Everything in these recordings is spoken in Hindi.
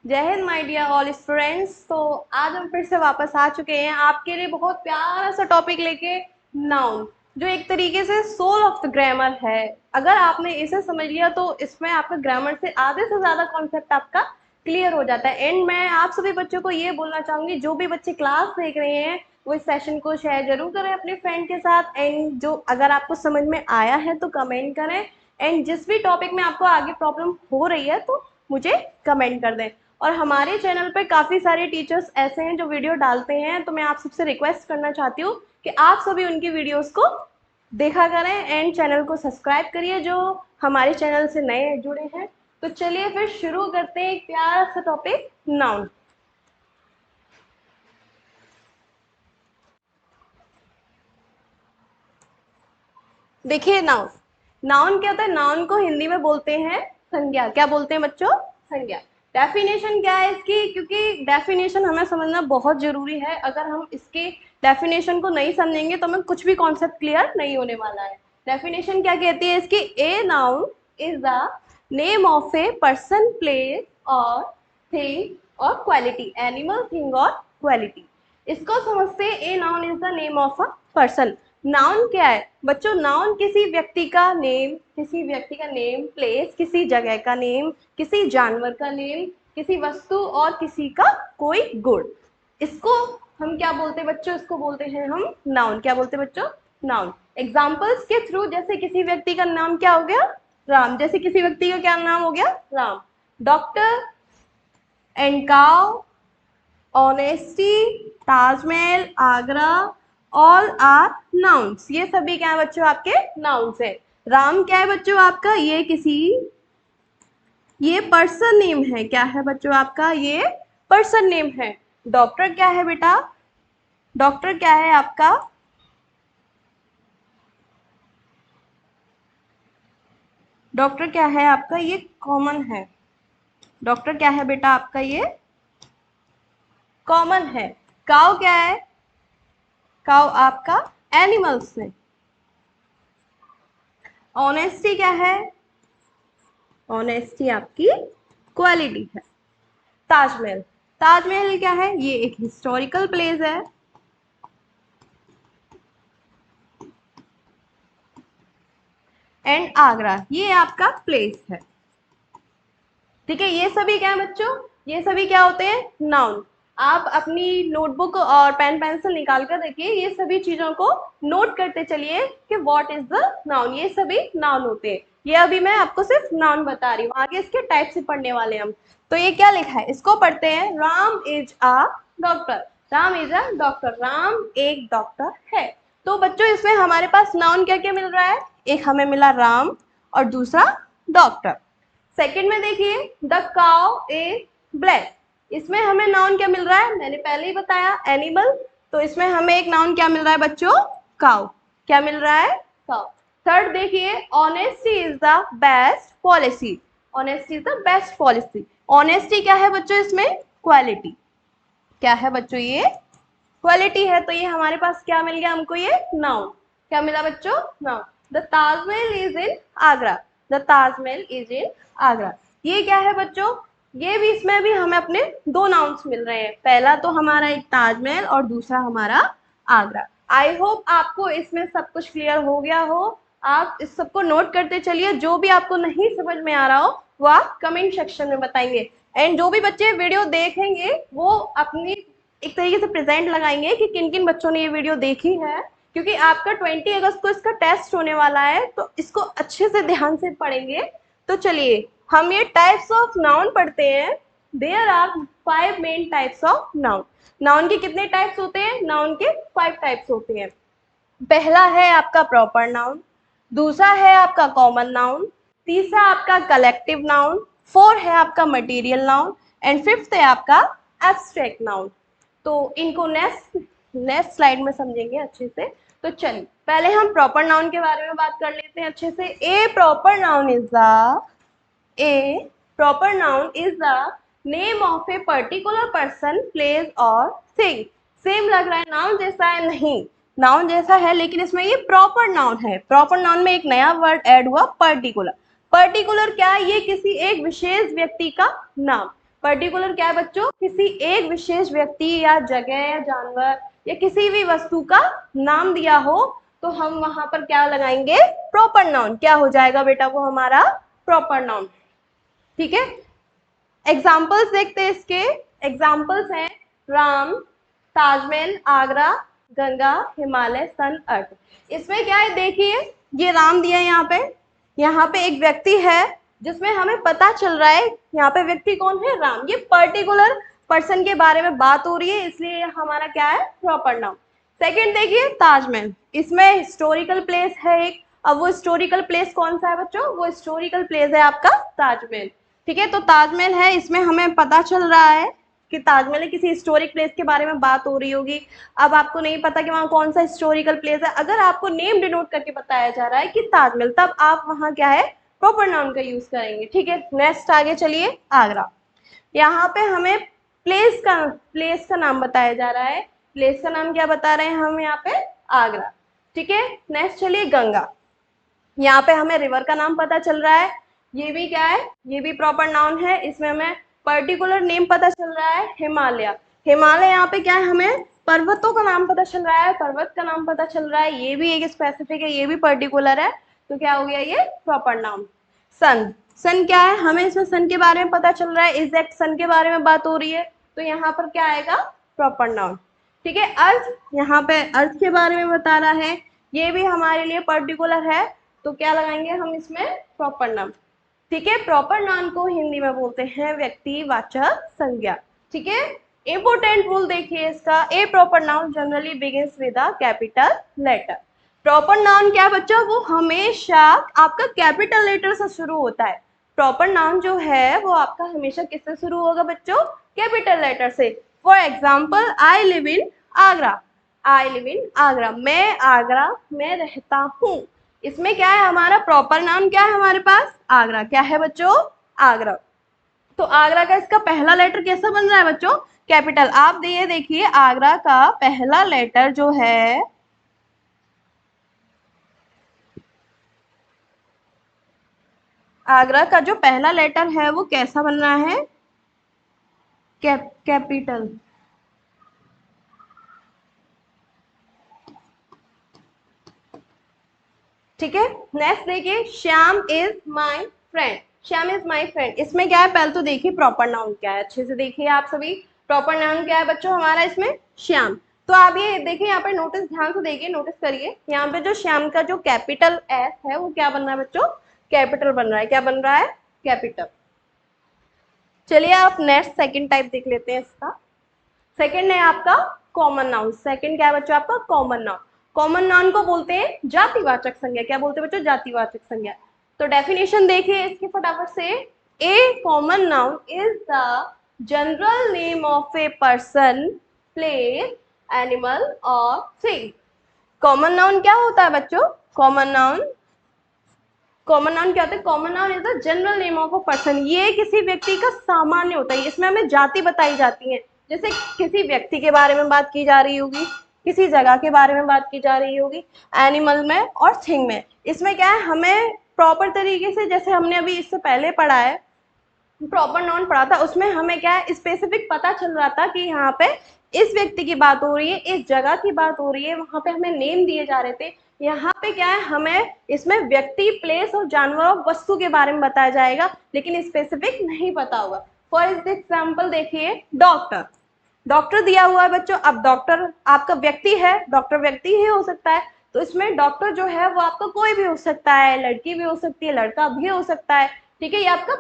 जय Hind my dear all students. तो आज हम फिर से वापस आ चुके हैं आपके लिए बहुत प्यारा सा टॉपिक लेके, नाउन, जो एक तरीके से सोल ऑफ द ग्रामर है। अगर आपने इसे समझ लिया तो इसमें आपका ग्रामर से आधे से ज़्यादा कॉन्सेप्ट आपका क्लियर हो जाता है। एंड मैं आप सभी बच्चों को ये बोलना चाहूँगी, जो भी बच्चे क्लास देख रहे हैं वो इस सेशन को शेयर जरूर करें अपने फ्रेंड के साथ। एंड जो अगर आपको समझ में आया है तो कमेंट करें। एंड जिस भी टॉपिक में आपको आगे प्रॉब्लम हो रही है तो मुझे कमेंट कर दें। और हमारे चैनल पे काफ़ी सारे टीचर्स ऐसे हैं जो वीडियो डालते हैं, तो मैं आप सबसे रिक्वेस्ट करना चाहती हूँ कि आप सभी उनकी वीडियोस को देखा करें एंड चैनल को सब्सक्राइब करिए जो हमारे चैनल से नए जुड़े हैं। तो चलिए फिर शुरू करते हैं एक प्यारा सा टॉपिक, नाउन। देखिए, नाउन नाउन क्या होता है? नाउन को हिंदी में बोलते हैं संज्ञा। क्या बोलते हैं बच्चों? संज्ञा। डेफिनेशन क्या है इसकी? क्योंकि डेफिनेशन हमें समझना बहुत जरूरी है। अगर हम इसके डेफिनेशन को नहीं समझेंगे तो हमें कुछ भी कॉन्सेप्ट क्लियर नहीं होने वाला है। डेफिनेशन क्या कहती है इसकी? A noun is the name of a person, place और थिंग और क्वालिटी, एनिमल, थिंग और क्वालिटी। इसको समझते, a noun is the name of a person. Noun क्या है बच्चों? नाउन किसी व्यक्ति का नेम, प्लेस, किसी जगह का नेम, किसी जानवर का नेम, किसी वस्तु और किसी का कोई गुण। इसको हम क्या बोलते हैं बच्चों? इसको बोलते हैं हम नाउन। क्या बोलते हैं बच्चों? नाउन। एग्जाम्पल्स के थ्रू, जैसे किसी व्यक्ति का नाम क्या हो गया? राम। जैसे किसी व्यक्ति का क्या नाम हो गया? Ram. Doctor and cow, honesty, Taj Mahal, Agra, all are nouns. ये सभी क्या है बच्चों? आपके नाउन्स है। राम क्या है बच्चों आपका? ये पर्सन नेम है। क्या है बच्चों आपका? ये पर्सन नेम है। डॉक्टर क्या है बेटा? डॉक्टर क्या है आपका? डॉक्टर क्या है आपका? ये कॉमन है। डॉक्टर क्या है बेटा आपका? ये कॉमन है। काउ क्या है? काउ आपका एनिमल्स है। ऑनेस्टी क्या है? ऑनेस्टी आपकी क्वालिटी है। ताजमहल, ताजमहल क्या है? ये एक हिस्टोरिकल प्लेस है। एंड आगरा, ये आपका प्लेस है। ठीक है, ये सभी क्या है बच्चों? ये सभी क्या होते हैं? नाउन। आप अपनी नोटबुक और पेन पेंसिल निकाल कर रखिए, ये सभी चीजों को नोट करते चलिए कि व्हाट इज द नाउन। ये सभी नाउन होते हैं। ये अभी मैं आपको सिर्फ नाउन बता रही हूँ, आगे इसके टाइप से पढ़ने वाले हम। तो ये क्या लिखा है, इसको पढ़ते हैं। Ram is a doctor. Ram is a doctor. Ram एक डॉक्टर है। तो बच्चों इसमें हमारे पास नाउन क्या क्या मिल रहा है? एक हमें मिला राम और दूसरा डॉक्टर। सेकंड में देखिए, द काउ इज ब्लैक। इसमें हमें नाउन क्या मिल रहा है? मैंने पहले ही बताया, एनिमल। तो इसमें हमें एक नाउन क्या मिल रहा है बच्चों? काउ। क्या मिल रहा है? काउ। थर्ड देखिए, honesty is the best policy. Honesty is the best policy. Honesty क्या है बच्चों? इसमें क्वालिटी। क्या है बच्चों? ये क्वालिटी है। तो ये हमारे पास क्या मिल गया हमको? ये नाउन। क्या मिला बच्चों? Noun. The Taj Mahal is in Agra. The Taj Mahal is in Agra. ये क्या है बच्चों? ये भी, इसमें भी हमें अपने दो नाउन्स मिल रहे हैं। पहला तो हमारा एक ताजमहल और दूसरा हमारा आगरा। आई होप आपको इसमें सब कुछ क्लियर हो गया हो। आप इस सबको नोट करते चलिए। जो भी आपको नहीं समझ में आ रहा हो वो आप कमेंट सेक्शन में बताएंगे। एंड जो भी बच्चे वीडियो देखेंगे वो अपनी एक तरीके से प्रेजेंट लगाएंगे कि किन किन बच्चों ने ये वीडियो देखी है, क्योंकि आपका 20 अगस्त को इसका टेस्ट होने वाला है। तो इसको अच्छे से ध्यान से पढ़ेंगे। तो चलिए हम ये टाइप्स ऑफ नाउन पढ़ते हैं। There are 5 main types of noun. Noun के कितने टाइप्स होते हैं? नाउन के 5 टाइप्स होते हैं। पहला है आपका प्रॉपर नाउन, दूसरा है आपका कॉमन नाउन, तीसरा आपका कलेक्टिव नाउन, 4 है आपका मटेरियल नाउन एंड 5th है आपका एब्स्ट्रैक्ट नाउन। तो इनको नेक्स्ट स्लाइड में समझेंगे अच्छे से। तो चलिए पहले हम प्रॉपर नाउन के बारे में बात कर लेते हैं अच्छे से। A proper noun is the name of a particular person, place और थिंग। सेम लग रहा है, नाउन जैसा है? नहीं, नाउन जैसा है लेकिन इसमें ये प्रॉपर नाउन है। प्रॉपर नाउन में एक नया वर्ड ऐड हुआ, पर्टिकुलर। पर्टिकुलर क्या है? ये किसी एक विशेष व्यक्ति का नाम। पर्टिकुलर क्या है बच्चों, किसी एक विशेष व्यक्ति या जगह या जानवर या किसी भी वस्तु का नाम दिया हो तो हम वहां पर क्या लगाएंगे, प्रॉपर नाउन। क्या हो जाएगा बेटा वो हमारा प्रॉपर नाउन। ठीक है, एग्जाम्पल्स देखते हैं इसके। एग्जाम्पल्स हैं राम, ताजमहल, आगरा, गंगा, हिमालय, सन, अर्थ। इसमें क्या है देखिए, ये राम दिया है यहाँ पे एक व्यक्ति है जिसमें हमें पता चल रहा है यहाँ पे व्यक्ति कौन है, राम। ये पर्टिकुलर पर्सन के बारे में बात हो रही है, इसलिए हमारा क्या है प्रॉपर नाउन। सेकंड देखिए ताजमहल, इसमें हिस्टोरिकल प्लेस है एक। अब वो हिस्टोरिकल प्लेस कौन सा है बच्चों, वो हिस्टोरिकल प्लेस है आपका ताजमहल। ठीक है, तो ताजमहल है, इसमें हमें पता चल रहा है कि ताजमहल किसी हिस्टोरिक प्लेस के बारे में बात हो रही होगी। अब आपको नहीं पता कि वहां कौन सा हिस्टोरिकल प्लेस है, अगर आपको नेम डिनोट करके बताया जा रहा है कि ताजमहल, तब आप वहां क्या है प्रॉपर नाउन का यूज करेंगे। ठीक है, नेक्स्ट आगे चलिए, आगरा। यहाँ पे हमें प्लेस का नाम बताया जा रहा है। प्लेस का नाम क्या बता रहे हैं हम यहाँ पे, आगरा। ठीक है, नेक्स्ट चलिए गंगा। यहाँ पे हमें रिवर का नाम पता चल रहा है, ये भी क्या है, ये भी प्रॉपर नाउन है। इसमें हमें पर्टिकुलर नेम पता चल रहा है हिमालय। हिमालय यहाँ पे क्या है, हमें पर्वतों का नाम पता चल रहा है, पर्वत का नाम पता चल रहा है, ये भी एक स्पेसिफिक है, ये भी पर्टिकुलर है, तो क्या हो गया ये प्रॉपर नाउन। सन, सन क्या है, हमें इसमें सन के बारे में पता चल रहा है, एग्जैक्ट सन के बारे में बात हो रही है, तो यहाँ पर क्या आएगा प्रॉपर नाउन। ठीक है, अर्थ, यहाँ पे अर्थ के बारे में बता रहा है, ये भी हमारे लिए पर्टिकुलर है, तो क्या लगाएंगे हम इसमें प्रॉपर नाउन। ठीक है, प्रॉपर नाउन को हिंदी में बोलते हैं व्यक्तिवाचक संज्ञा। ठीक है, इंपोर्टेंट रूल देखिए इसका, a proper noun generally begins with a capital letter. Proper noun क्या बच्चों, वो हमेशा आपका कैपिटल लेटर से शुरू होता है। प्रॉपर नाउन जो है वो आपका हमेशा किससे शुरू होगा बच्चों, कैपिटल लेटर से। For example, I live in Agra, I live in Agra, मैं आगरा में रहता हूँ। इसमें क्या है हमारा प्रॉपर नाउन, क्या है हमारे पास आगरा। क्या है बच्चों, आगरा। तो आगरा का इसका पहला लेटर कैसा बन रहा है बच्चों, कैपिटल। आप ये देखिए आगरा का पहला लेटर जो है, आगरा का जो पहला लेटर है वो कैसा बन रहा है, कैपिटल। ठीक है, नेक्स्ट देखिए, Shyam is my friend, Shyam is my friend. इसमें क्या है, पहले तो देखिए प्रॉपर नाउन क्या है, अच्छे से देखिए आप सभी। प्रॉपर नाउन क्या है बच्चों हमारा इसमें, श्याम। तो आप ये देखिए यहाँ पे नोटिस, ध्यान से देखिए, नोटिस करिए, यहाँ पे जो श्याम का जो कैपिटल एस है वो क्या बन रहा है बच्चों, कैपिटल बन रहा है। क्या बन रहा है, कैपिटल। चलिए आप नेक्स्ट सेकंड टाइप देख लेते हैं इसका। सेकंड है आपका कॉमन नाउन। सेकंड क्या है बच्चों आपका, कॉमन नाउन। कॉमन नाउन को बोलते हैं जातिवाचक संज्ञा। क्या बोलते हैं बच्चों, जातिवाचक संज्ञा। तो डेफिनेशन देखिए इसकी फटाफट से, a common noun is the general name of a person, place, animal और थिंग। कॉमन नाउन क्या होता है बच्चों, कॉमन नाउन, कॉमन नाउन क्या होता है, common noun is the general name of a person. ये किसी व्यक्ति का सामान्य होता है, इसमें हमें जाति बताई जाती है। जैसे किसी व्यक्ति के बारे में बात की जा रही होगी, किसी जगह के बारे में बात की जा रही होगी, एनिमल में और थिंग में। इसमें क्या है, हमें प्रॉपर तरीके से, जैसे हमने अभी इससे पहले पढ़ा है प्रॉपर नाउन पढ़ा था, उसमें हमें क्या है स्पेसिफिक पता चल रहा था कि यहाँ पे इस व्यक्ति की बात हो रही है, इस जगह की बात हो रही है, वहां पे हमें नेम दिए जा रहे थे। यहाँ पे क्या है, हमें इसमें व्यक्ति, प्लेस और जानवर और वस्तु के बारे में बताया जाएगा, लेकिन स्पेसिफिक नहीं पता होगा। फॉर एग्जाम्पल देखिए डॉक्टर, डॉक्टर दिया हुआ है बच्चों। अब डॉक्टर आपका व्यक्ति है, डॉक्टर व्यक्ति ही हो सकता है, तो इसमें डॉक्टर जो है वो आपका कोई भी हो सकता है, लड़की भी हो सकती है, लड़का भी हो सकता है। ठीक है, ये आपका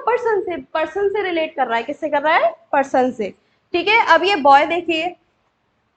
पर्सन से रिलेट कर रहा है, किससे कर रहा है, पर्सन से। ठीक है, अब ये बॉय देखिए,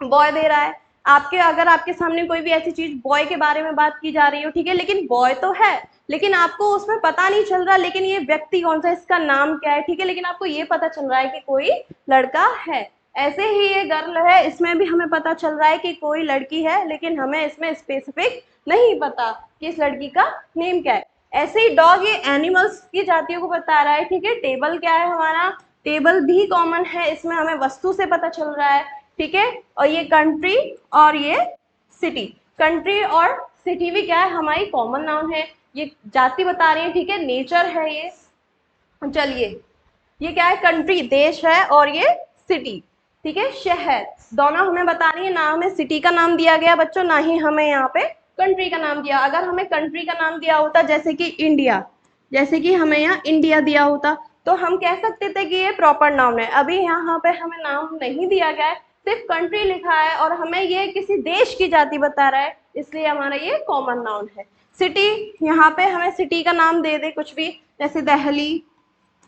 बॉय दे रहा है आपके, अगर आपके सामने कोई भी ऐसी चीज बॉय के बारे में बात की जा रही हो, ठीक है, लेकिन बॉय तो है, लेकिन आपको उसमें पता नहीं चल रहा, लेकिन ये व्यक्ति कौन सा, इसका नाम क्या है, ठीक है, लेकिन आपको ये पता चल रहा है कि कोई लड़का है। ऐसे ही ये गर्ल है, इसमें भी हमें पता चल रहा है कि कोई लड़की है, लेकिन हमें इसमें स्पेसिफिक नहीं पता कि इस लड़की का नेम क्या है। ऐसे ही डॉग, ये एनिमल्स की जातियों को बता रहा है। ठीक है, टेबल क्या है हमारा, टेबल भी कॉमन है, इसमें हमें वस्तु से पता चल रहा है। ठीक है, और ये कंट्री और ये सिटी, कंट्री और सिटी भी क्या है, हमारी कॉमन नाउन है, ये जाति बता रही है। ठीक है, नेचर है ये। चलिए ये क्या है, कंट्री देश है, और ये सिटी, ठीक है, शहर, दोनों हमें बतानी है। ना हमें सिटी का नाम दिया गया बच्चों, ना ही हमें यहाँ पे कंट्री का नाम दिया। अगर हमें कंट्री का नाम दिया होता, जैसे कि इंडिया, जैसे कि हमें यहाँ इंडिया दिया होता, तो हम कह सकते थे कि ये प्रॉपर नाउन है। अभी यहाँ पे हमें नाम नहीं दिया गया है, सिर्फ कंट्री लिखा है, और हमें ये किसी देश की जाति बता रहा है, इसलिए हमारा ये कॉमन नाउन है। सिटी, यहाँ पे हमें सिटी का नाम दे दे कुछ भी, जैसे दिल्ली,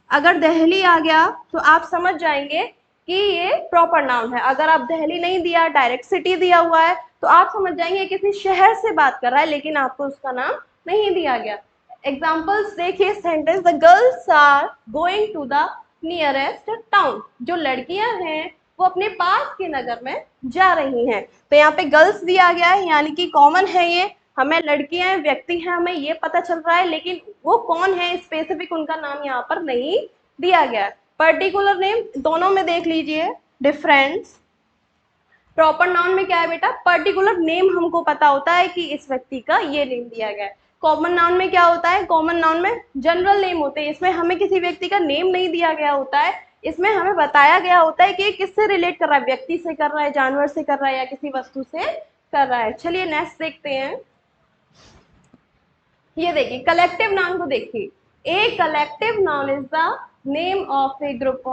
अगर दिल्ली आ गया तो आप समझ जाएंगे कि ये प्रॉपर नाउन है। अगर आप दिल्ली नहीं दिया, डायरेक्ट सिटी दिया हुआ है, तो आप समझ जाएंगे किसी शहर से बात कर रहा है, लेकिन आपको उसका नाम नहीं दिया गया। एग्जाम्पल्स देखिए, sentence, the girls are going to the nearest town, जो लड़कियां हैं वो अपने पास के नगर में जा रही हैं। तो यहाँ पे गर्ल्स दिया गया है, यानी कि कॉमन है ये, हमें लड़कियां व्यक्ति हैं हमें ये पता चल रहा है, लेकिन वो कौन है स्पेसिफिक उनका नाम यहाँ पर नहीं दिया गया है। पर्टिकुलर नेम दोनों में देख लीजिए डिफरेंस। प्रॉपर नाउन में क्या है बेटा, पर्टिकुलर नेम हमको पता होता है कि इस व्यक्ति का ये नेम दिया गया है। कॉमन नाउन में क्या होता है, कॉमन नाउन में जनरल नेम होते हैं, इसमें हमें किसी व्यक्ति का नेम नहीं दिया गया होता है, इसमें हमें बताया गया होता है कि किससे रिलेट कर रहा है, व्यक्ति से कर रहा है, जानवर से कर रहा है, या किसी वस्तु से कर रहा है। चलिए नेक्स्ट देखते हैं। ये देखिए कलेक्टिव नाउन को देखिए, a collective noun is the name of a group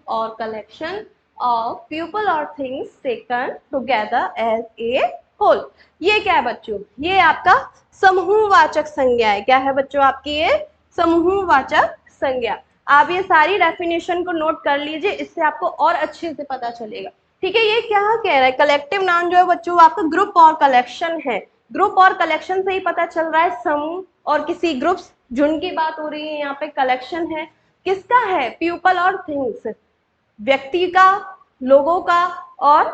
और कलेक्शन ऑफ पीपल और things taken together as a whole. ये क्या है बच्चों, ये आपका समूहवाचक संज्ञा है। क्या है बच्चों आपकी ये समूहवाचक संज्ञा। आप ये सारी डेफिनेशन को नोट कर लीजिए, इससे आपको और अच्छे से पता चलेगा। ठीक है, ये क्या कह रहा है, कलेक्टिव नाउन जो है बच्चों आपका ग्रुप और कलेक्शन है। ग्रुप और कलेक्शन से ही पता चल रहा है समूह और किसी ग्रुप्स, झुंड की बात हो रही है, यहाँ पे कलेक्शन है, किसका है, पीपल और थिंग्स, व्यक्ति का, लोगों का, और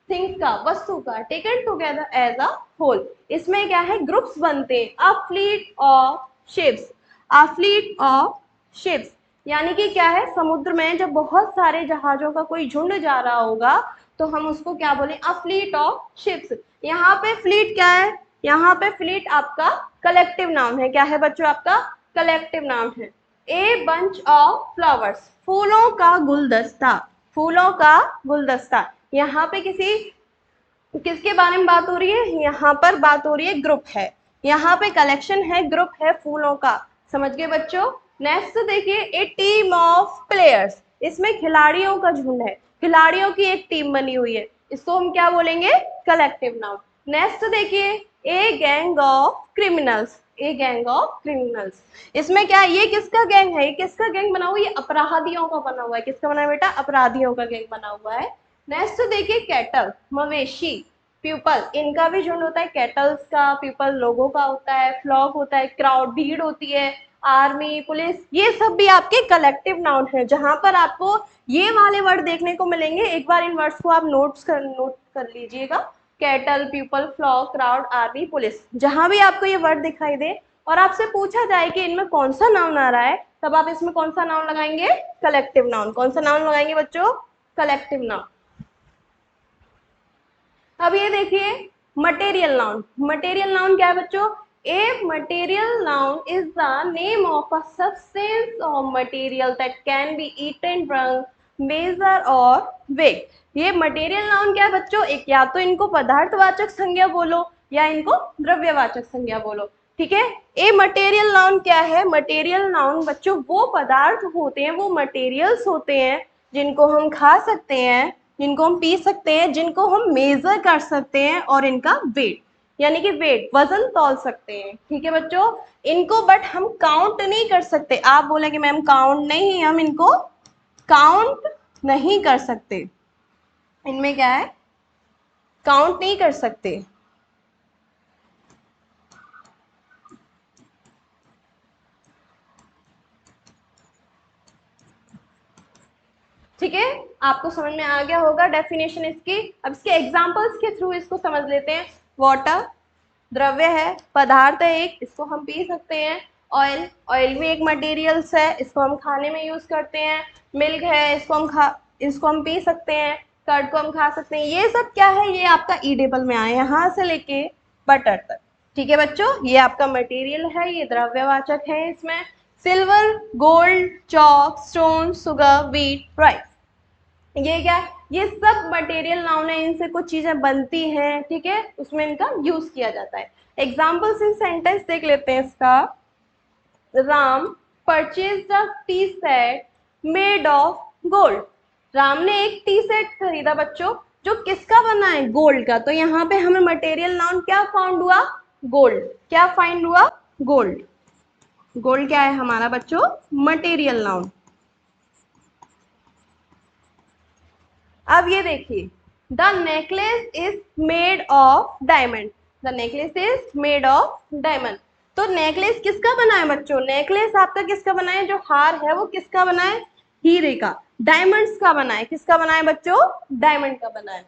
थिंग्स का, वस्तु का, taken together as a whole. इसमें क्या है, ग्रुप्स बनते हैं, a fleet of ships, a fleet of ships, यानी कि क्या है, समुद्र में जब बहुत सारे जहाजों का कोई झुंड जा रहा होगा तो हम उसको क्या बोले, अ फ्लीट ऑफ शिप्स। यहाँ पे फ्लीट क्या है, यहाँ पे फ्लीट आपका कलेक्टिव नाउन है। क्या है बच्चों आपका कलेक्टिव नाउन है। ए बंच ऑफ फ्लावर्स, फूलों का गुलदस्ता, फूलों का गुलदस्ता, यहाँ पे किसके बारे में बात हो रही है, यहाँ पर बात हो रही है ग्रुप है, यहाँ पे कलेक्शन है, ग्रुप है फूलों का। समझ गए बच्चों। नेक्स्ट देखिए, ए टीम ऑफ प्लेयर्स, इसमें खिलाड़ियों का झुंड है, खिलाड़ियों की एक टीम बनी हुई है, इसको हम क्या बोलेंगे, कलेक्टिव नाउन। नेक्स्ट देखिए, a gang of criminals, a gang of criminals, इसमें क्या है, ये किसका गैंग है, ये किसका गैंग बना हुआ है, ये अपराधियों का बना हुआ है। किसका बना है बेटा, अपराधियों का गैंग बना हुआ है। नेक्स्ट देखिए, कैटल, मवेशी, पीपल, इनका भी झुंड होता है, कैटल्स का, पीपल लोगों का होता है, फ्लॉक होता है, क्राउड भीड़ होती है, आर्मी, पुलिस, ये सब भी आपके कलेक्टिव नाउन है। जहां पर आपको ये वाले वर्ड देखने को मिलेंगे, एक बार इन वर्ड्स को आप नोट कर लीजिएगा, cattle, people, flock, crowd, army, police, जहां भी आपको ये वर्ड दिखाई दे और आपसे पूछा जाए कि इनमें कौन सा नाउन आ रहा है, तब आप इसमें कौन सा नाउन लगाएंगे, कलेक्टिव नाउन। कौन सा नाउन लगाएंगे बच्चों, कलेक्टिव नाउन। अब ये देखिए मटेरियल नाउन, मटेरियल नाउन क्या है बच्चों, a material noun is the name of a substance और material that can be eaten, drunk, measure और वेट। ये मटेरियल नाउन क्या है बच्चों, एक या तो इनको पदार्थवाचक संज्ञा बोलो या इनको द्रव्यवाचक संज्ञा बोलो। ठीक है, ए मटेरियल नाउन क्या है, मटेरियल नाउन बच्चों वो पदार्थ होते हैं, वो मटेरियल्स होते हैं जिनको हम खा सकते हैं, जिनको हम पी सकते हैं, जिनको हम मेजर कर सकते हैं, और इनका वेट, यानी कि वेट, वजन तौल सकते हैं। ठीक है बच्चों, इनको बट हम काउंट नहीं कर सकते। आप बोले कि मैम काउंट नहीं, हम इनको काउंट नहीं कर सकते, इनमें क्या है, काउंट नहीं कर सकते। ठीक है, आपको समझ में आ गया होगा डेफिनेशन इसकी। अब इसके एग्जांपल्स के थ्रू इसको समझ लेते हैं। वाटर द्रव्य है, पदार्थ है एक, इसको हम पी सकते हैं। ऑयल, ऑयल भी एक मटेरियल्स है, इसको हम खाने में यूज करते हैं। मिल्क है, इसको हम पी सकते हैं। कर्ड को हम खा सकते हैं। ये सब क्या है, ये आपका ईडेबल में आए, यहाँ से लेके बटर तक। ठीक है बच्चों, ये आपका मटेरियल है, ये द्रव्यवाचक है। इसमें silver, gold, chalk, stone, sugar, wheat, rice. ये क्या है? ये सब मटेरियल नाउन है, इनसे कुछ चीजें बनती हैं, ठीक है, उसमें इनका यूज किया जाता है। एग्जाम्पल्स इन सेंटेंस देख लेते हैं इसका। Ram purchase a T set made of gold. Ram ने एक टी सेट खरीदा बच्चों, जो किसका बना है? गोल्ड का। तो यहाँ पे हमें मटेरियल नाउन क्या फाउंड हुआ? गोल्ड। क्या फाइंड हुआ? गोल्ड। गोल्ड क्या है हमारा बच्चों? Material noun. अब ये देखिए, the necklace is made of diamond. The necklace is made of diamond. तो नेकलेस किसका बना है बच्चों? नेकलेस आपका किसका बना है? जो हार है वो किसका बना है? हीरे का। डायमंड्स का बना है। किसका बना है बच्चों? डायमंड का बना है।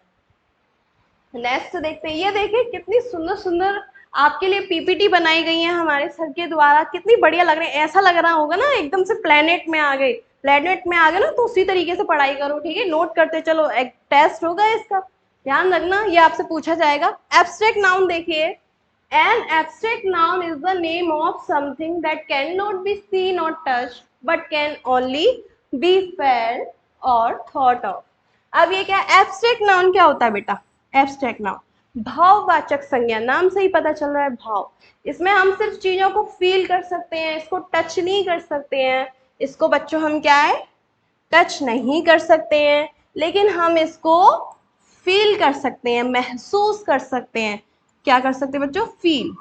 नेक्स्ट देखते हैं। ये देखिए कितनी सुंदर सुंदर आपके लिए पीपीटी बनाई गई है हमारे सर के द्वारा। कितनी बढ़िया लग रही है। ऐसा लग रहा होगा ना एकदम से प्लेनेट में आ गए। प्लेनेट में आ गए ना, तो उसी तरीके से पढ़ाई करो, ठीक है, नोट करते चलो। एक टेस्ट होगा इसका, ध्यान रखना, ये आपसे पूछा जाएगा। एब्स्ट्रैक्ट नाउन देखिए। An abstract noun is the name of something that can not be seen और touch but can only be felt और थॉट ऑफ। अब ये क्या? एब्स्ट्रैक्ट नाउन क्या होता है बेटा? एब्स्ट्रैक्ट नाउन भाववाचक संज्ञा। नाम से ही पता चल रहा है भाव। इसमें हम सिर्फ चीजों को फील कर सकते हैं, इसको टच नहीं कर सकते हैं। इसको बच्चों हम क्या है? टच नहीं कर सकते हैं, लेकिन हम इसको फील कर सकते हैं, महसूस कर सकते हैं। क्या कर सकते हैं बच्चों? फील।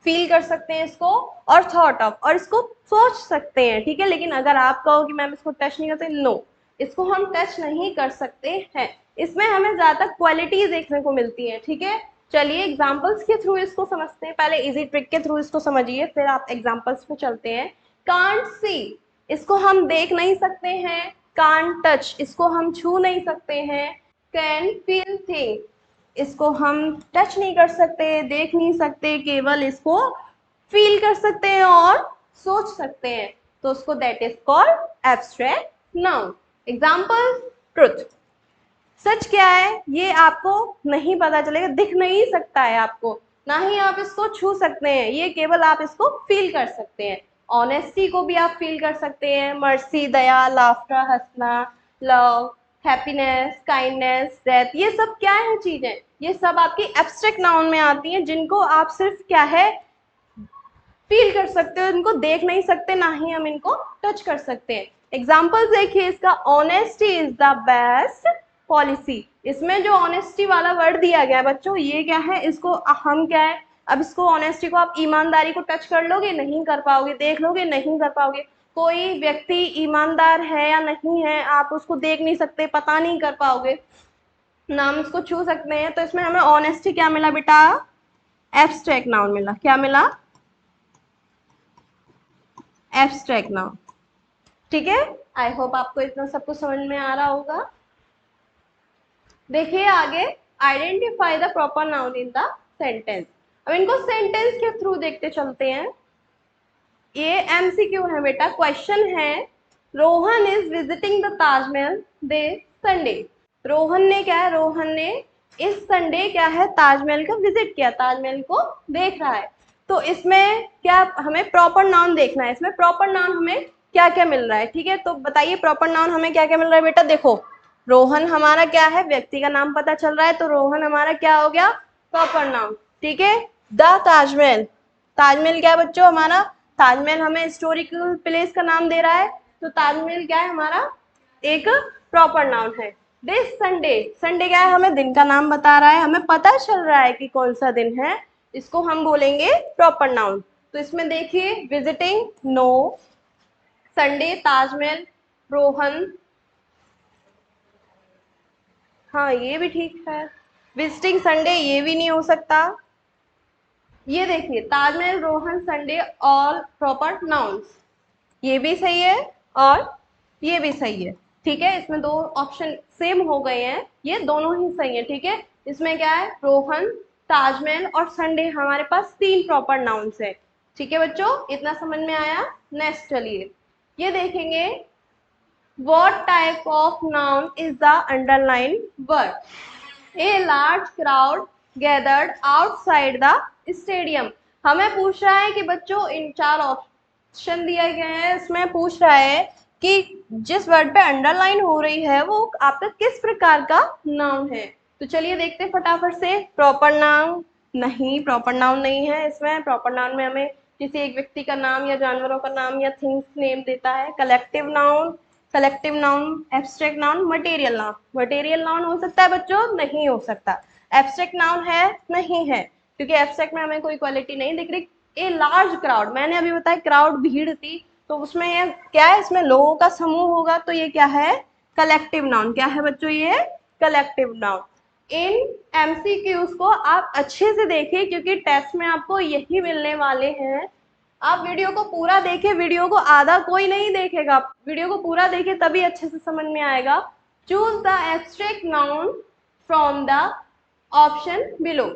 फील कर सकते हैं इसको। और थॉट ऑफ, और इसको सोच सकते हैं, ठीक है। लेकिन अगर आप कहो कि मैम इसको टच नहीं करते, नो, इसको हम टच नहीं कर सकते हैं। इसमें हमें ज्यादा क्वालिटीज देखने को मिलती है, ठीक है। चलिए एग्जाम्पल्स के थ्रू इसको समझते हैं। पहले इजी ट्रिक के थ्रू इसको समझिए, फिर आप एग्जाम्पल्स पे चलते हैं। कांट सी, इसको हम देख नहीं सकते हैं। कांट टच, इसको हम छू नहीं सकते हैं। कैन फील थिंग, इसको हम टच नहीं कर सकते, देख नहीं सकते, केवल इसको फील कर सकते हैं और सोच सकते हैं। तो उसको that is called abstract noun. Example, truth. सच क्या है? ये आपको नहीं पता चलेगा, दिख नहीं सकता है आपको, ना ही आप इसको छू सकते हैं, ये केवल आप इसको फील कर सकते हैं। ऑनेस्टी को भी आप फील कर सकते हैं। मर्सी, दया, लाफ्टर, हंसना, लव, हैप्पीनेस, काइंडनेस, डेथ, ये सब क्या है चीजें? ये सब आपकी एब्स्ट्रैक्ट नाउन में आती हैं, जिनको आप सिर्फ क्या है? फील कर सकते हो। इनको देख नहीं सकते, ना ही हम इनको टच कर सकते हैं। एग्जाम्पल देखिए इसका। Honesty is the best policy. इसमें जो ऑनेस्टी वाला वर्ड दिया गया है बच्चों, ये क्या है? इसको हम क्या है? अब इसको ऑनेस्टी को आप ईमानदारी को टच कर लोगे? नहीं कर पाओगे। देख लोगे? नहीं कर पाओगे। कोई व्यक्ति ईमानदार है या नहीं है, आप उसको देख नहीं सकते, पता नहीं कर पाओगे, ना हम इसको छू सकते हैं। तो इसमें हमें ऑनेस्टी क्या मिला बेटा? एब्स्ट्रैक्ट नाउन मिला। क्या मिला? एब्स्ट्रैक्ट नाउन, ठीक है। आई होप आपको इतना सब कुछ समझ में आ रहा होगा। देखिए आगे, identify the proper noun in the sentence. अब इनको सेंटेंस के थ्रू देखते चलते हैं। ये एमसीक्यू है बेटा, क्वेश्चन है। Rohan is visiting the Taj Mahal they Sunday. Rohan ने क्या है? रोहन ने इस संडे क्या है? ताजमहल का विजिट किया, ताजमहल को देख रहा है। तो इसमें क्या हमें प्रॉपर नाउन देखना है? इसमें प्रॉपर नाउन हमें क्या क्या मिल रहा है, ठीक है। तो बताइए प्रॉपर नाउन हमें क्या क्या मिल रहा है बेटा? देखो, रोहन हमारा क्या है? व्यक्ति का नाम पता चल रहा है, तो रोहन हमारा क्या हो गया? प्रॉपर नाउन, ठीक है। द ताजमहल, ताजमहल क्या है बच्चों हमारा? ताजमहल हमें हिस्टोरिकल प्लेस का नाम दे रहा है, तो ताजमहल क्या है हमारा? एक प्रॉपर नाउन है। दिस संडे, संडे क्या है? हमें दिन का नाम बता रहा है, हमें पता चल रहा है कि कौन सा दिन है, इसको हम बोलेंगे प्रॉपर नाउन। तो इसमें देखिए, visiting no, Sunday Taj Mahal, Rohan, हाँ ये भी ठीक है। विजिटिंग संडे ये भी नहीं हो सकता। ये देखिए, Taj Mahal, Rohan, Sunday, all proper nouns, ये भी सही है और ये भी सही है, ठीक है। इसमें दो ऑप्शन सेम हो गए हैं, ये दोनों ही सही है, ठीक है। इसमें क्या है? रोहन, ताजमहल और संडे, हमारे पास तीन प्रॉपर नाउन्स है, ठीक है बच्चों। इतना समझ में आया? नेक्स्ट चलिए, ये देखेंगे। What type of noun is the underlined word? A large crowd gathered outside the stadium. हमें पूछ रहा है कि बच्चों इन चार क्वेश्चन दिया गया है, इसमें पूछ रहा है कि जिस वर्ड पे अंडरलाइन हो रही है वो आपका किस प्रकार का नाउन है। तो चलिए देखते हैं फटाफट से। प्रॉपर नाउन नहीं, प्रॉपर नाउन नहीं है इसमें। प्रॉपर नाउन में हमें किसी एक व्यक्ति का नाम या जानवरों का नाम या थिंग्स नेम देता है। Collective noun, collective noun, abstract noun, material noun. Material noun हो सकता है बच्चों? नहीं हो सकता। एब्स्ट्रैक्ट नाउन है? नहीं है, क्योंकि एब्स्ट्रैक्ट में हमें कोई क्वालिटी नहीं दिख रही। ए लार्ज क्राउड, मैंने अभी बताया क्राउड भीड़ थी, तो उसमें ये क्या है, इसमें लोगों का समूह होगा, तो ये क्या है, कलेक्टिव नाउन। क्या है बच्चों, ये कलेक्टिव नाउन। इन एमसीक्यूज को आप अच्छे से देखिए, क्योंकि टेस्ट में आपको यही मिलने वाले हैं। आप वीडियो को पूरा देखें, वीडियो को आधा कोई नहीं देखेगा, वीडियो को पूरा देखें तभी अच्छे से समझ में आएगा। Choose the abstract noun from the option below.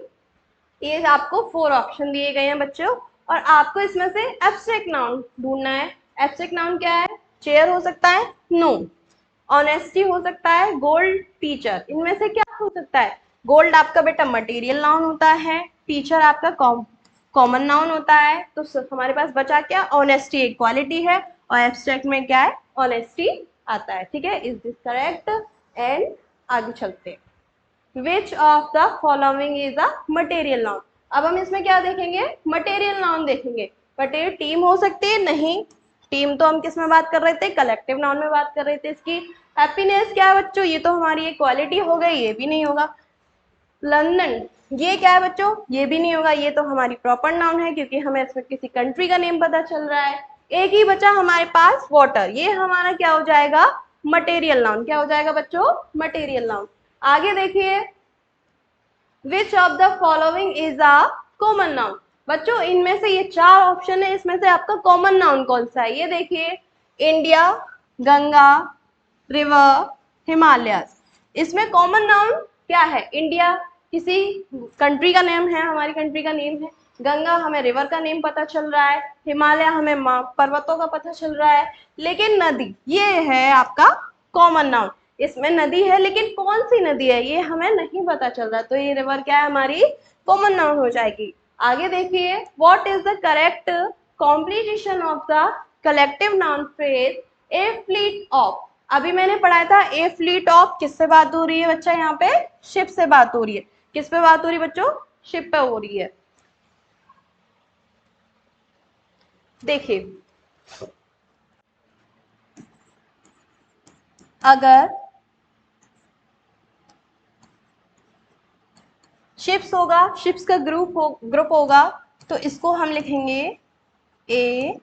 ये आपको 4 ऑप्शन दिए गए हैं बच्चों, और आपको इसमें से एब्स्ट्रैक्ट नाउन ढूंढना है। एब्स्ट्रैक्ट नाउन क्या है? चेयर हो सकता है, नो। ऑनेस्टी हो सकता है, गोल्ड, टीचर। इनमें से क्या हो सकता है? गोल्ड आपका बेटा मटेरियल नाउन होता है, टीचर आपका कॉमन नाउन होता है, तो हमारे पास बचा क्या? ऑनेस्टी एक क्वालिटी है, और एब्स्ट्रैक्ट में क्या है? ऑनेस्टी आता है। ठीक है, इज दिस करेक्ट? एंड आगे चलते हैं। Which of the following is a material noun? अब हम इसमें क्या देखेंगे? मटेरियल नाउन देखेंगे। मटेरियल टीम हो सकती है? नहीं, टीम तो हम किस में बात कर रहे थे? कलेक्टिव नाउन में बात कर रहे थे। इसकी हैप्पीनेस क्या है बच्चों? ये तो हमारी एक क्वालिटी हो गई, ये भी नहीं होगा। लंदन, ये क्या है बच्चों? ये भी नहीं होगा, ये तो हमारी प्रॉपर नाउन है, क्योंकि हमें इसमें किसी कंट्री का नेम पता चल रहा है। एक ही बचा हमारे पास, वाटर। ये हमारा क्या हो जाएगा? Material noun. क्या हो जाएगा बच्चों? Material noun. आगे देखिए, which of the following is a common noun. बच्चों इनमें से ये 4 ऑप्शन है, इसमें से आपका कॉमन नाउन कौन सा है? ये देखिए, इंडिया, गंगा, रिवर, हिमालय। इसमें कॉमन नाउन क्या है? इंडिया किसी कंट्री का नेम है, हमारी कंट्री का नेम है। गंगा हमें रिवर का नेम पता चल रहा है। हिमालय हमें पर्वतों का पता चल रहा है। लेकिन नदी, ये है आपका कॉमन नाउन। इसमें नदी है, लेकिन कौन सी नदी है ये हमें नहीं पता चल रहा, तो ये रिवर क्या है? हमारी कॉमन नाउन हो जाएगी। आगे देखिए, what is the correct completion of the collective noun phrase a fleet of. अभी मैंने पढ़ाया था ए फ्लीट ऑफ किससे बात हो रही है बच्चा? यहाँ पे शिप से बात हो रही है। किस पे बात हो रही है बच्चों? शिप पे हो रही है। देखिए, अगर शिप्स होगा, शिप्स का ग्रुप होगा, तो इसको हम लिखेंगे ए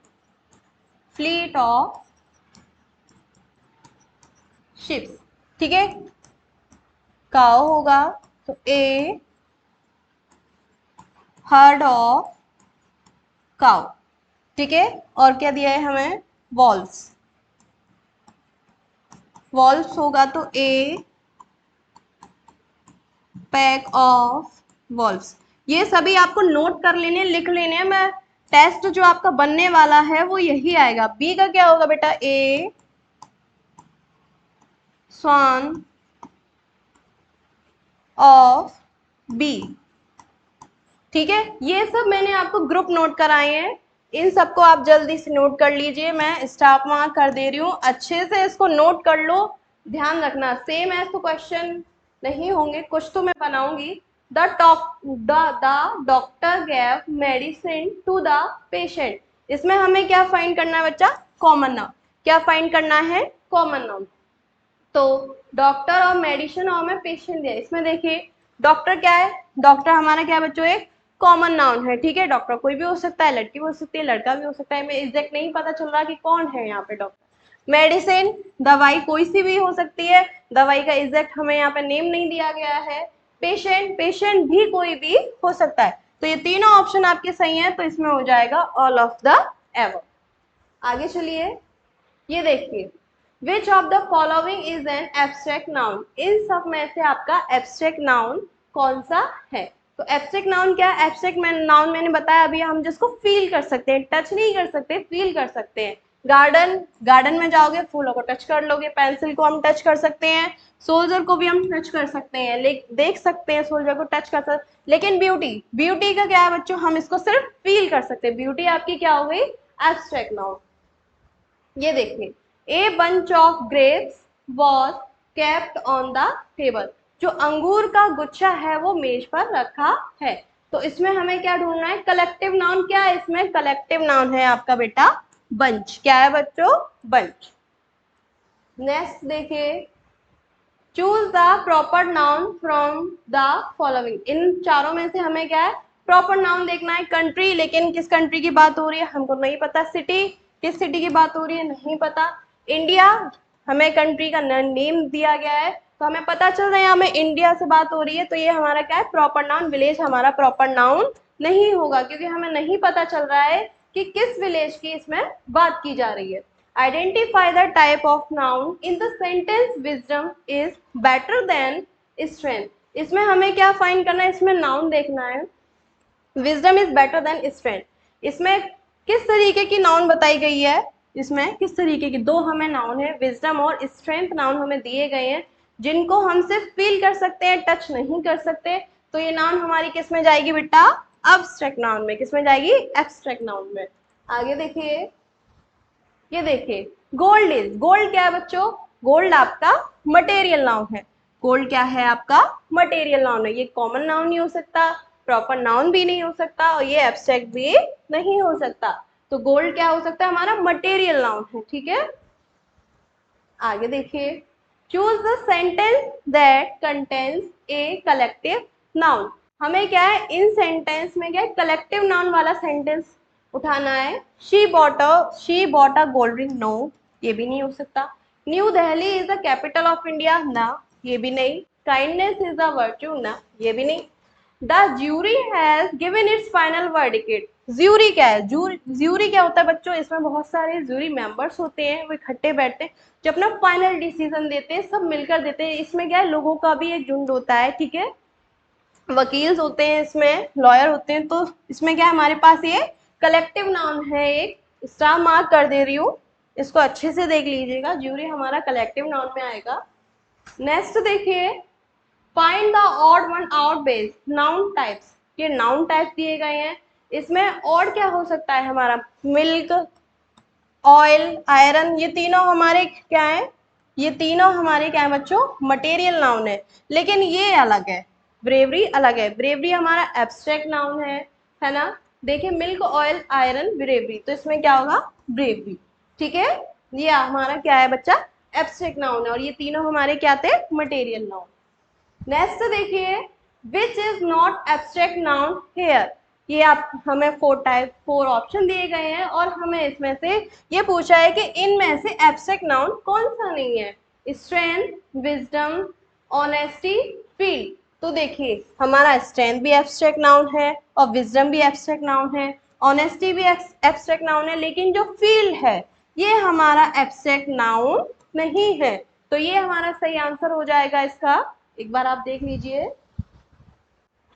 फ्लीट ऑफ शिप्स। ठीक है, काउ होगा तो ए हर्ड ऑफ काउ। ठीक है, और क्या दिया है हमें? वॉल्व्स। वॉल्व्स होगा तो ए पैक ऑफ वॉल्व्स। ये सभी आपको नोट कर लेने, लिख लेने। मैं टेस्ट जो आपका बनने वाला है वो यही आएगा। बी का क्या होगा बेटा? ए स्वान ऑफ बी। ठीक है, ये सब मैंने आपको ग्रुप नोट कराए हैं, इन सबको आप जल्दी से नोट कर लीजिए। मैं स्टॉप मार्क कर दे रही हूँ, अच्छे से इसको नोट कर लो। ध्यान रखना, सेम एज तो क्वेश्चन नहीं होंगे, कुछ तो मैं बनाऊंगी। The doctor gave medicine to the patient. इसमें हमें क्या फाइंड करना है बच्चा? Common noun. क्या फाइंड करना है? Common noun. तो डॉक्टर और मेडिसिन और हमें पेशेंट दिया। इसमें देखिए, डॉक्टर क्या है? डॉक्टर हमारा क्या बच्चों? एक कॉमन नाउन है। ठीक है, डॉक्टर कोई भी हो सकता है, लड़की हो सकती है, लड़का भी हो सकता है। हमें एग्जैक्ट नहीं पता चल रहा कि कौन है यहाँ पे डॉक्टर। मेडिसिन, दवाई कोई सी भी हो सकती है, दवाई का एग्जैक्ट हमें यहाँ पे नेम नहीं दिया गया है। पेशेंट, पेशेंट भी कोई भी हो सकता है। तो ये तीनों ऑप्शन आपके सही हैं, तो इसमें हो जाएगा ऑल ऑफ द एवर। आगे चलिए, ये देखिए, which of the following is an abstract noun. इन सब में से आपका एब्स्ट्रैक्ट नाउन कौन सा है? तो एब्स्ट्रैक्ट नाउन क्या है? एब्स्ट्रैक्ट नाउन मैंने बताया अभी, हम जिसको फील कर सकते हैं, टच नहीं कर सकते, फील कर सकते हैं। गार्डन, गार्डन में जाओगे फूलों को टच कर लोगे, पेंसिल को हम टच कर सकते हैं, सोल्जर को भी हम टच कर सकते हैं, देख सकते हैं सोल्जर को, टच कर सकते। लेकिन ब्यूटी, ब्यूटी का क्या है बच्चों? हम इसको सिर्फ फील कर सकते हैं। ब्यूटी आपकी क्या हो गई? Abstract noun. ये देखिए, a bunch of grapes was kept on the table. जो अंगूर का गुच्छा है वो मेज पर रखा है। तो इसमें हमें क्या ढूंढना है, कलेक्टिव नाउन। क्या है इसमें, कलेक्टिव नाउन है आपका बेटा बंच। क्या है बच्चों, बंच। नेक्स्ट देखिए, choose the proper noun from the following. इन चारों में से हमें क्या है, प्रॉपर नाउन देखना है। कंट्री, लेकिन किस कंट्री की बात हो रही है हमको नहीं पता। सिटी, किस सिटी की बात हो रही है नहीं पता। इंडिया, हमें कंट्री का नेम दिया गया है तो हमें पता चल रहा है हमें इंडिया से बात हो रही है, तो ये हमारा क्या है, प्रॉपर नाउन। विलेज हमारा प्रॉपर नाउन नहीं होगा क्योंकि हमें नहीं पता चल रहा है कि किस विलेज की इसमें बात की जा रही है। Identify the type of noun in the sentence wisdom is better than strength। इसमें हमें क्या फाइंड करना है, इसमें नाउन देखना है। wisdom is better than strength। इसमें किस तरीके की नाउन बताई गई है, इसमें किस तरीके की, दो हमें नाउन है, wisdom और strength नाउन हमें दिए गए हैं जिनको हम सिर्फ फील कर सकते हैं, टच नहीं कर सकते। तो ये नाउन हमारी किस में जाएगी बेटा, एब्स्ट्रैक्ट नाउन में। किस में जाएगी, एब्स्ट्रैक्ट नाउन में। आगे देखिए, ये देखिए, गोल्ड इज, गोल्ड क्या है बच्चों, गोल्ड आपका मटेरियल नाउन है। गोल्ड क्या है आपका, मटेरियल नाउन है। ये कॉमन नाउन नहीं हो सकता, प्रॉपर नाउन भी नहीं हो सकता और ये एब्स्ट्रैक्ट भी नहीं हो सकता। तो गोल्ड क्या हो सकता है, हमारा मटेरियल नाउन है। ठीक है, आगे देखिए, choose the sentence that contains A collective noun. हमें क्या है, इन सेंटेंस में क्या है, कलेक्टिव नाउन वाला सेंटेंस उठाना है। She bought a gold ring, no, ये भी नहीं हो सकता। New Delhi is the capital of India, ना, ये भी नहीं। काइंडनेस इज अ वर्च्यू, ना, ये भी नहीं। The jury has given it's final verdict. Jury क्या है, ज्यूरी क्या होता है बच्चों, इसमें बहुत सारे ज्यूरी मेंबर्स होते हैं, वो इकट्ठे बैठते हैं जो अपना फाइनल डिसीजन देते हैं, सब मिलकर देते हैं। इसमें क्या है, लोगों का भी एक झुंड होता है, ठीक है, वकील्स होते हैं, इसमें लॉयर होते हैं। तो इसमें क्या है, हमारे पास ये कलेक्टिव नाउन है। एक स्टार मार्क कर दे रही हूँ, इसको अच्छे से देख लीजिएगा, ज्यूरी हमारा कलेक्टिव नाउन में आएगा। नेक्स्ट देखिए, find the odd one out base noun types. ये नाउन टाइप्स दिए गए हैं, इसमें ऑड क्या हो सकता है हमारा, मिल्क, ऑयल, आयरन, ये तीनों हमारे क्या है, ये तीनों हमारे क्या है बच्चों, मटेरियल नाउन है। लेकिन ये अलग है, ब्रेवरी अलग है। ब्रेवरी हमारा एब्स्ट्रैक्ट नाउन है ना। देखिए, मिल्क, ऑयल, आयरन, ब्रेवरी, तो इसमें क्या होगा, ब्रेवरी। ठीक है, ये हमारा क्या है बच्चा, एब्स्ट्रैक्ट नाउन है और ये तीनों हमारे क्या थे, मटेरियल नाउन। नेक्स्ट देखिए, which is not abstract noun here. ये आप हमें फोर ऑप्शन दिए गए हैं और हमें इसमें से ये पूछा है कि इनमें से एब्स्ट्रैक्ट नाउन कौन सा नहीं है। Strength, wisdom, honesty, feel. तो देखिए, हमारा स्ट्रेंथ भी एब्स्ट्रैक्ट नाउन है और विजडम भी एब्स्ट्रैक्ट नाउन है, ऑनेस्टी भी एब्स्ट्रैक्ट नाउन है, लेकिन जो फील है ये हमारा एब्स्ट्रैक्ट नाउन नहीं है। तो ये हमारा सही आंसर हो जाएगा इसका। एक बार आप देख लीजिए।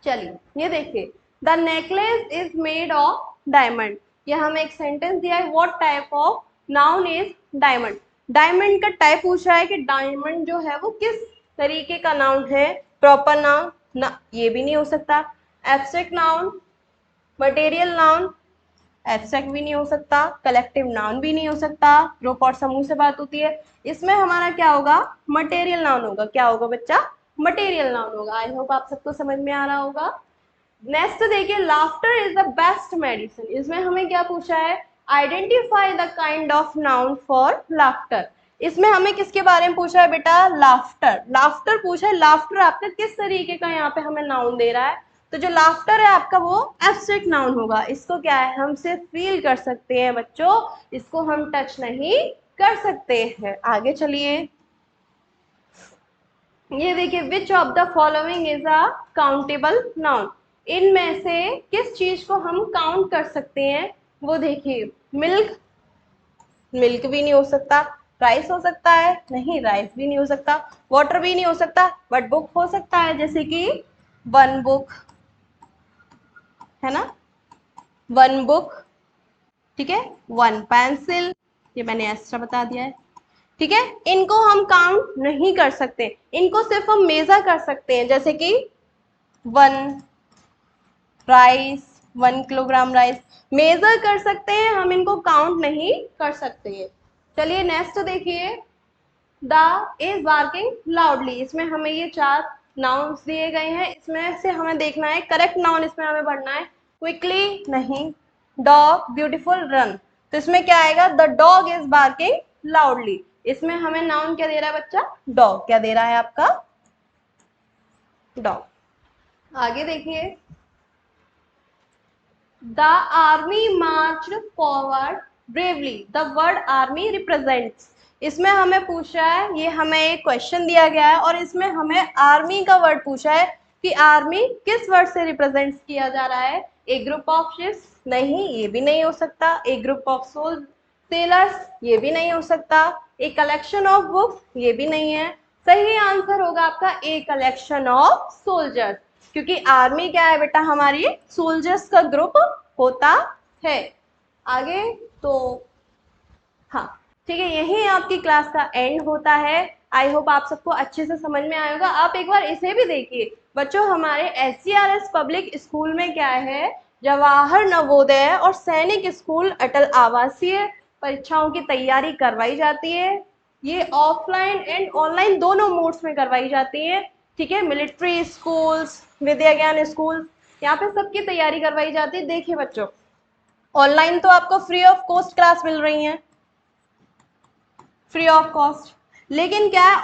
चलिए, ये देखिए, the necklace is made of diamond. ये हमें एक सेंटेंस दिया है, what type of noun is diamond. Diamond का टाइप पूछा है कि डायमंड जो है वो किस तरीके का नाउन है, प्रॉपर नाउन ना, ये भी नहीं हो सकता। Abstract noun, material noun, abstract भी नहीं हो सकता, कलेक्टिव नाउन भी नहीं हो सकता। ग्रुप और समूह से बात होती है, इसमें हमारा क्या होगा, मटेरियल नाउन होगा। क्या होगा बच्चा, मटेरियल नाउन होगा। आई होप आप सबको समझ में आ रहा होगा। नेक्स्ट देखिए, laughter is the best medicine. इसमें हमें क्या पूछा है, identify the kind of noun for laughter. इसमें हमें किसके बारे में पूछा है बेटा, लाफ्टर। लाफ्टर पूछा है, लाफ्टर आपका किस तरीके का यहाँ पे हमें नाउन दे रहा है। तो जो लाफ्टर है आपका वो एब्स्ट्रैक्ट नाउन होगा। इसको क्या है, हम सिर्फ फील कर सकते हैं बच्चों, इसको हम टच नहीं कर सकते हैं। आगे चलिए, ये देखिए, which of the following is a countable noun. इनमें से किस चीज को हम काउंट कर सकते हैं, वो देखिए, मिल्क, मिल्क भी नहीं हो सकता। राइस हो सकता है, नहीं, राइस भी नहीं हो सकता। वाटर भी नहीं हो सकता, बट बुक हो सकता है, जैसे कि वन बुक, है ना, वन बुक, ठीक है, वन पेंसिल, ये मैंने एक्स्ट्रा बता दिया है। ठीक है, इनको हम काउंट नहीं कर सकते, इनको सिर्फ हम मेजर कर सकते हैं, जैसे कि one rice, 1 kilogram rice. Measure कर सकते हैं हम, इनको काउंट नहीं कर सकते हैं। चलिए नेक्स्ट देखिए, द इज बार्किंग लाउडली। इसमें हमें ये 4 नाउन्स दिए गए हैं, इसमें से हमें देखना है करेक्ट नाउन, इसमें हमें पढ़ना है। क्विकली नहीं, डॉग, ब्यूटीफुल, रन। तो इसमें क्या आएगा, the dog is barking loudly. इसमें हमें नाउन क्या दे रहा है बच्चा, डॉग। क्या दे रहा है आपका, डॉग। आगे देखिए, the army marched forward bravely, the word army represents. इसमें हमें पूछा है, ये हमें एक क्वेश्चन दिया गया है और इसमें हमें आर्मी का वर्ड पूछा है कि आर्मी किस वर्ड से रिप्रेजेंट किया जा रहा है। ए ग्रुप ऑफ शिप्स, नहीं ये भी नहीं हो सकता। ए ग्रुप ऑफ सेलर्स, ये भी नहीं हो सकता। ए कलेक्शन ऑफ बुक्स, ये भी नहीं है। सही आंसर होगा आपका ए कलेक्शन ऑफ सोल्जर्स, क्योंकि आर्मी क्या है बेटा, हमारी सोल्जर्स का ग्रुप होता है। आगे तो हाँ ठीक है, यही आपकी क्लास का एंड होता है। आई होप आप सबको अच्छे से समझ में आएगा। आप एक बार इसे भी देखिए बच्चों, हमारे SGRS पब्लिक स्कूल में क्या है, जवाहर नवोदय और सैनिक स्कूल अटल आवासीय परीक्षाओं की तैयारी करवाई जाती है। ये ऑफलाइन एंड ऑनलाइन दोनों मोड्स में करवाई जाती है। ठीक है, मिलिट्री स्कूल्स, विद्या ज्ञान स्कूल, यहाँ पे सबकी तैयारी करवाई जाती है। देखिए बच्चों, ऑनलाइन तो आपको फ्री ऑफ कॉस्ट क्लास मिल रही है, फ्री ऑफ कॉस्ट। लेकिन क्या है,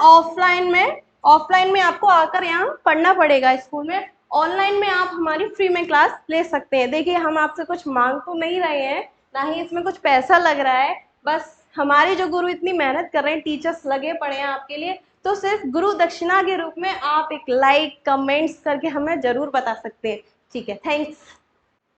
ऑफलाइन में आपको आकर यहाँ पढ़ना पड़ेगा स्कूल में। ऑनलाइन में आप हमारी फ्री में क्लास ले सकते हैं। देखिए हम आपसे कुछ मांग तो नहीं रहे हैं, ना ही इसमें कुछ पैसा लग रहा है, बस हमारे जो गुरु इतनी मेहनत कर रहे हैं, टीचर्स लगे पड़े हैं आपके लिए, तो सिर्फ गुरु दक्षिणा के रूप में आप एक लाइक कमेंट्स करके हमें जरूर बता सकते हैं। ठीक है, थैंक्स।